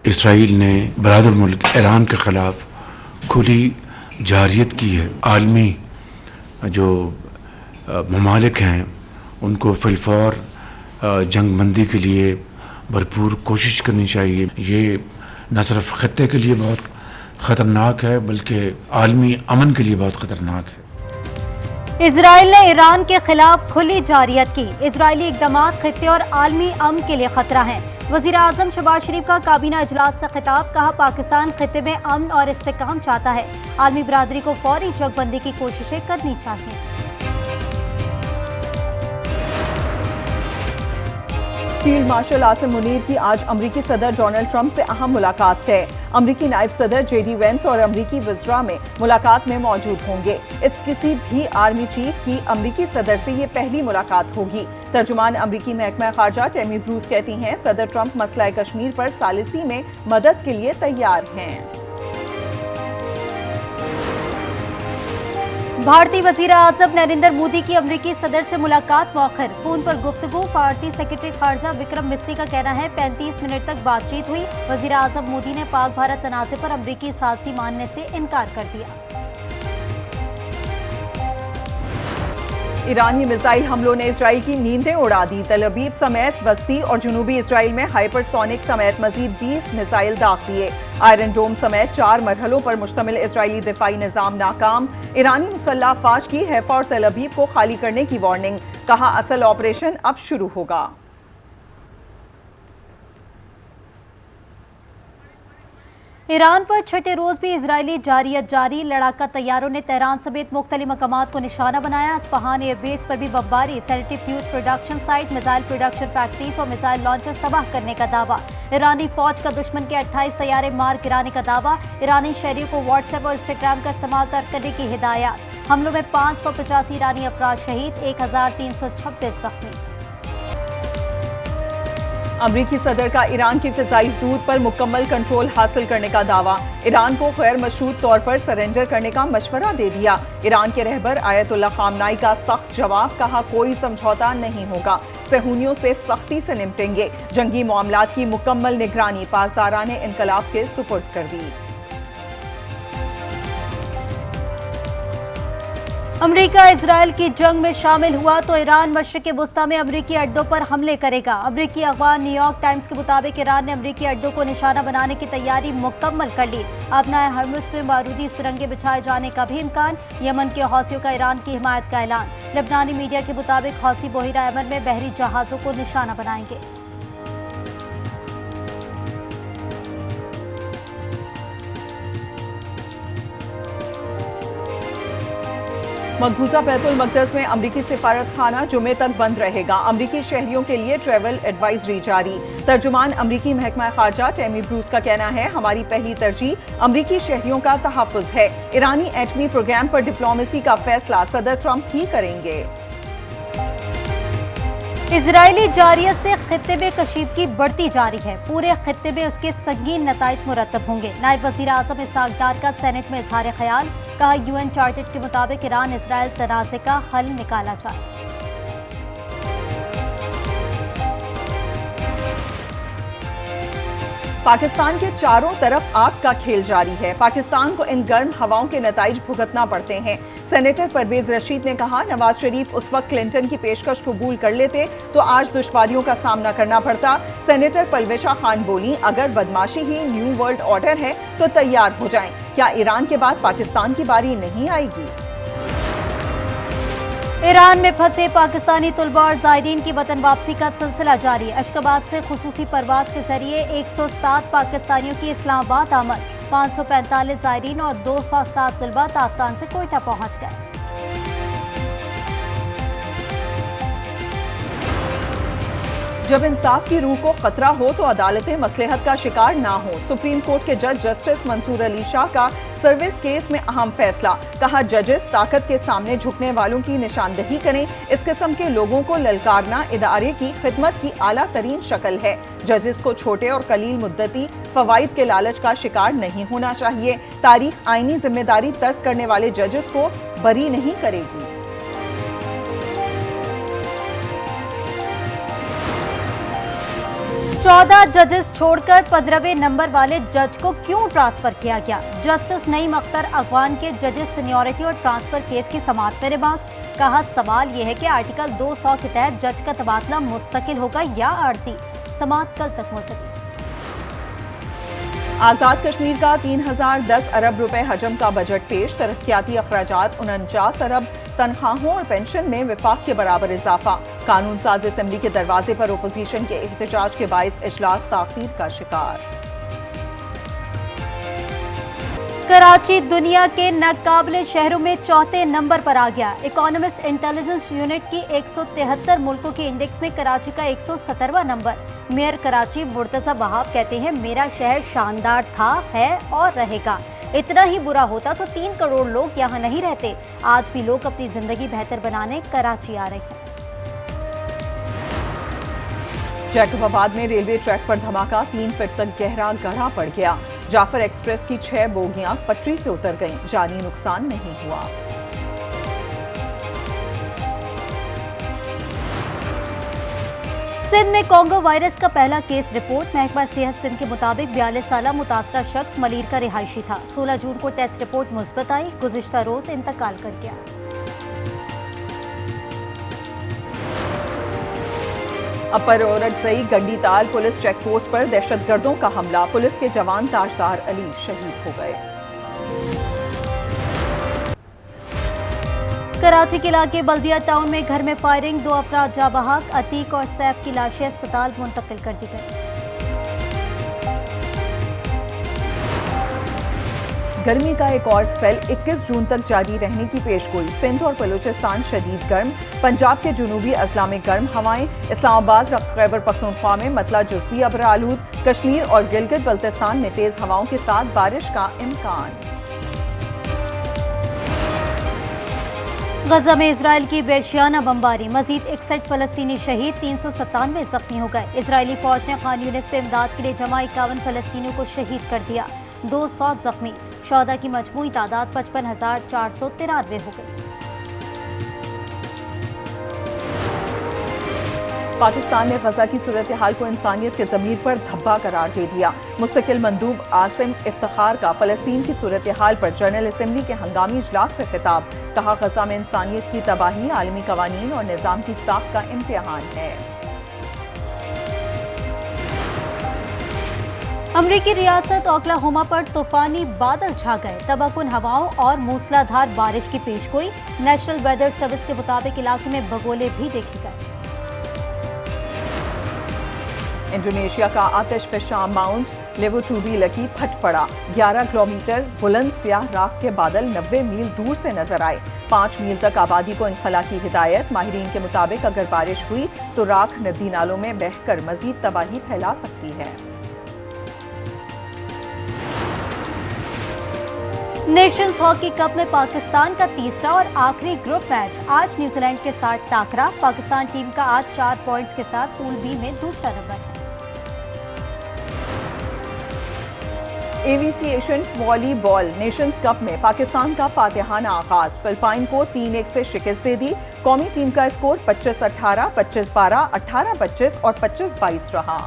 Israel ने बरादर मुल्क Iran के ख़िलाफ़ खुली जारियत की है। आलमी जो ममालिक हैं उनको फिलफौर जंग बंदी के लिए भरपूर कोशिश करनी चाहिए। ये न सिर्फ ख़त्ते के लिए बहुत ख़तरनाक है बल्कि आलमी अमन के लिए बहुत ख़तरनाक है। इजराइल ने ईरान के खिलाफ खुली जारियत की। इजरायली इक़दामात खित्ते और आलमी अमन के लिए खतरा हैं। वज़ीर आज़म शहबाज शरीफ का काबीना इजलास से खिताब, कहा पाकिस्तान खित्ते में अमन और इस्तेहकाम चाहता है। आलमी बरादरी को फौरी जंगबंदी की कोशिशें करनी चाहिए। फील्ड मार्शल आसिम मुनीर की आज अमरीकी सदर डोनाल्ड ट्रंप से अहम मुलाकात है। अमरीकी नायब सदर जेडी वेंस और अमरीकी वज़रा में मुलाकात में मौजूद होंगे। इस किसी भी आर्मी चीफ की अमरीकी सदर से ये पहली मुलाकात होगी। तर्जुमान अमरीकी महकमा खारजा टेमी ब्रूस कहती हैं, सदर ट्रंप मसला कश्मीर पर सालिसी में मदद के लिए तैयार हैं। भारतीय वज़ीर आज़म नरेंद्र मोदी की अमरीकी सदर से मुलाकात मौखर, फोन पर गुफ्तगू। पार्टी सेक्रेटरी खारजा विक्रम मिस्री का कहना है 35 मिनट तक बातचीत हुई। वज़ीर आज़म मोदी ने पाक भारत तनाज़े पर अमरीकी सालिसी मानने से इनकार कर दिया। ईरानी मिसाइल हमलों ने इसराइल की नींदें उड़ा दी। तल अवीव समेत वस्ती और जनूबी इसराइल में हाइपरसोनिक समेत मजीद 20 मिसाइल दाग दिए। आयरन डोम समेत 4 मरहलों पर मुश्तमिल इसराइली दिफाई निजाम नाकाम। ईरानी मुसल्लह अफवाज की हैफा और तल अवीव को खाली करने की वार्निंग, कहा असल ऑपरेशन अब शुरू होगा। ईरान पर छठे रोज भी इजरायली जारियत जारी। लड़ाका तैयारों ने तेहरान समेत मुख्तलिफ मकामात को निशाना बनाया। अस्फहान एयरबेस पर भी बमबारी। Centrifuge production site, missile production factories और मिसाइल लॉन्चर्स तबाह करने का दावा। ईरानी फौज का दुश्मन के 28 तैयारे मार गिराने का दावा। ईरानी शहरियों को व्हाट्सएप और इंस्टाग्राम का इस्तेमाल तर्क करने की हिदायत। हमलों में 585 ईरानी अफराद शहीद, 1326 जख्मी। अमरीकी सदर का ईरान की फिजाई हदूद पर मुकम्मल कंट्रोल हासिल करने का दावा। ईरान को गैर मशरूत तौर पर सरेंडर करने का मशवरा दे दिया। ईरान के रहबर आयतुल्लाह खामनाई का सख्त जवाब, कहा कोई समझौता नहीं होगा, सहूनियों से सख्ती से निपटेंगे। जंगी मामलात की मुकम्मल निगरानी पासदाराने इनकलाब के सुपुर्द कर दी। अमेरिका इजराइल की जंग में शामिल हुआ तो ईरान मशरिक़ वुस्ता में अमरीकी अड्डों पर हमले करेगा। अमरीकी अखबार न्यूयॉर्क टाइम्स के मुताबिक ईरान ने अमरीकी अड्डों को निशाना बनाने की तैयारी मुकम्मल कर ली। अपना हर्मुज़ में बारूदी सुरंगें बिछाए जाने का भी इम्कान। यमन के हौसियों का ईरान की हिमायत का ऐलान। लेबनानी मीडिया के मुताबिक हौसी बहिरा यमन में बहरी जहाज़ों को निशाना बनाएंगे। मकबूजा बैतुल मक़दस में अमरीकी सिफारत खाना जुमे तक बंद रहेगा। अमरीकी शहरियों के लिए ट्रैवल एडवाइजरी जारी। तर्जुमान अमरीकी महकमा खारजा टेमी ब्रूस का कहना है, हमारी पहली तरजीह अमरीकी शहरियों का तहफ़्फ़ुज़ है। ईरानी एटमी प्रोग्राम पर डिप्लोमेसी का फैसला सदर ट्रंप ही करेंगे। इजरायली जारियत से खित्ते में कशीदगी बढ़ती जा रही है। पूरे खित्ते में उसके संगीन नताइज मुरतब होंगे। नायब वज़ीर आज़म इसहाक़ डार का सेनेट में इज़हार ख्याल, कहा यूएन चार्टर के मुताबिक ईरान इसराइल तनाज़े का हल निकाला जाए। पाकिस्तान के चारों तरफ आग का खेल जारी है। पाकिस्तान को इन गर्म हवाओं के नताइज भुगतना पड़ते हैं। सेनेटर परवेज रशीद ने कहा, नवाज शरीफ उस वक्त क्लिंटन की पेशकश कबूल कर लेते तो आज दुश्वारियों का सामना करना पड़ता। सेनेटर पलवेशा खान बोली, अगर बदमाशी ही न्यू वर्ल्ड ऑर्डर है तो तैयार हो जाएं। क्या ईरान के बाद पाकिस्तान की बारी नहीं आएगी? ईरान में फंसे पाकिस्तानी तुलबा और ज़ायरीन की वतन वापसी का सिलसिला जारी। अशकाबाद से खुसूसी परवाज के जरिए 107 पाकिस्तानियों की इस्लामाबाद आमद। 545 ज़ायरीन और 207 तुलबा ताफ्तान से कोयटा पहुंच गए। जब इंसाफ की रूह को खतरा हो तो अदालतें मसलहत का शिकार ना हो। सुप्रीम कोर्ट के जज जस्टिस मंसूर अली शाह का सर्विस केस में अहम फैसला, कहा जजेस ताकत के सामने झुकने वालों की निशानदही करें। इस किस्म के लोगों को ललकारना इदारे की खिदमत की आला तरीन शक्ल है। जजेस को छोटे और कलील मुद्दती फवाइद के लालच का शिकार नहीं होना चाहिए। तारीख आईनी जिम्मेदारी तर्क करने वाले जजेस को बरी नहीं करेगी। 14 जजेस छोड़कर 15वें नंबर वाले जज को क्यों ट्रांसफर किया गया? जस्टिस नईम अख्तर अगवान के जजेस सीनियरिटी और ट्रांसफर केस की समाअत में रिमार्क्स। कहा, सवाल यह है कि आर्टिकल 200 के तहत जज का तबादला मुस्तकिल होगा या आरजी। समाअत कल तक मुलतवी। आजाद कश्मीर का 3010 अरब रुपए हजम का बजट पेश। तरक्याती अखराजात 49 अरब। तनख्वाहों और पेंशन में विफाक के बराबर इजाफा। कानून साज असेंबली के दरवाजे पर ओपोजिशन के एहतजाज के बाइस इजलास ताखीर का शिकार। कराची दुनिया के नाकाबिले शहरों में चौथे नंबर पर आ गया। इकोनॉमिस्ट इंटेलिजेंस यूनिट की 173 मुल्कों के इंडेक्स में कराची का 117वां नंबर। मेयर कराची मुर्तजा वहाब कहते हैं, मेरा शहर शानदार था, है और रहेगा। इतना ही बुरा होता तो 3 करोड़ लोग यहाँ नहीं रहते। आज भी लोग अपनी जिंदगी बेहतर बनाने कराची आ रहे हैं। जैकबाबाद में रेलवे ट्रैक पर धमाका, 3 फीट तक गहरा गड्ढा पड़ गया। जाफर एक्सप्रेस की 6 बोगियां पटरी से उतर गईं। जानी नुकसान नहीं हुआ। सिंध में कोंगो वायरस का पहला केस रिपोर्ट। महकमा सेहत सिंध के मुताबिक 42 साला मुतासरा शख्स मलीर का रिहायशी था। 16 जून को टेस्ट रिपोर्ट मुस्बत आई। गुज़िश्ता रोज इंतकाल कर गया। अपर औरकजई गंडी ताल पुलिस चेक पोस्ट पर दहशतगर्दों का हमला। पुलिस के जवान ताजदार अली शहीद हो गए। कराची के इलाके बल्दिया टाउन में घर में फायरिंग, 2 अफराद जाँ बहक। अतीक और सैफ की लाशें अस्पताल मुंतकिल कर दी गई। गर्मी का एक और स्पेल 21 जून तक जारी रहने की पेशगोई। सिंध और बलूचिस्तान शदीद गर्म। पंजाब के जुनूबी अजला में गर्म हवाएं। इस्लामाबाद, खैबर पख्तूनख्वा में मतला जुज़वी अब्र आलूद। कश्मीर और गिलगित बल्तिस्तान में तेज हवाओं के साथ बारिश का इम्कान। गजा में इजराइल की बेशियाना बमबारी, मजीद 61 फलस्तीनी शहीद, 397 जख्मी हो गए। इजरायली फौज ने खान यूनिस पे इमदाद के लिए जमा 51 फलस्तीनियों को शहीद कर दिया। 200 जख्मी। शौदा की मजमूई तादाद 55,493 हो गई। पाकिस्तान ने गजा की सूरत हाल को इंसानियत के ज़मीर पर धब्बा करार दे दिया। मुस्तकिल मंदूब आसिम इफ्तिखार का फलस्तीन की सूरत हाल पर जनरल असेंबली के हंगामी इजलास से खिताब। कहा, गजा में इंसानियत की तबाही आलमी कवानीन और निज़ाम की साख का इम्तिहान है। अमरीकी रियासत ओक्लाहोमा पर तूफानी बादल छा गए। तबाहकुन हवाओं और मूसलाधार बारिश की पेशगोई। नेशनल वेदर सर्विस के मुताबिक इलाके में बगोले भी देखे गए। इंडोनेशिया का आतिश फ़िशां माउंट लेवोटूबी लकी फट पड़ा। 11 किलोमीटर बुलंद स्याह राख के बादल 90 मील दूर से नजर आए। 5 मील तक आबादी को इनखला की हिदायत। माहिरीन के मुताबिक अगर बारिश हुई तो राख नदी नालों में बहकर मजीद तबाही फैला सकती है। नेशंस हॉकी कप में पाकिस्तान का तीसरा और आखिरी ग्रुप मैच। आज न्यूजीलैंड के साथ टाकरा। पाकिस्तान टीम का आज 4 पॉइंट्स के साथ पूल बी में दूसरा नंबर है। AVC Asian volleyball Nations cup में पाकिस्तान का फातिहाना आगाज। फिलिपाइन को 3-1 से शिकस्त दे दी। कौमी टीम का स्कोर 25-18, 25-12, 18-25 और 25-22 रहा।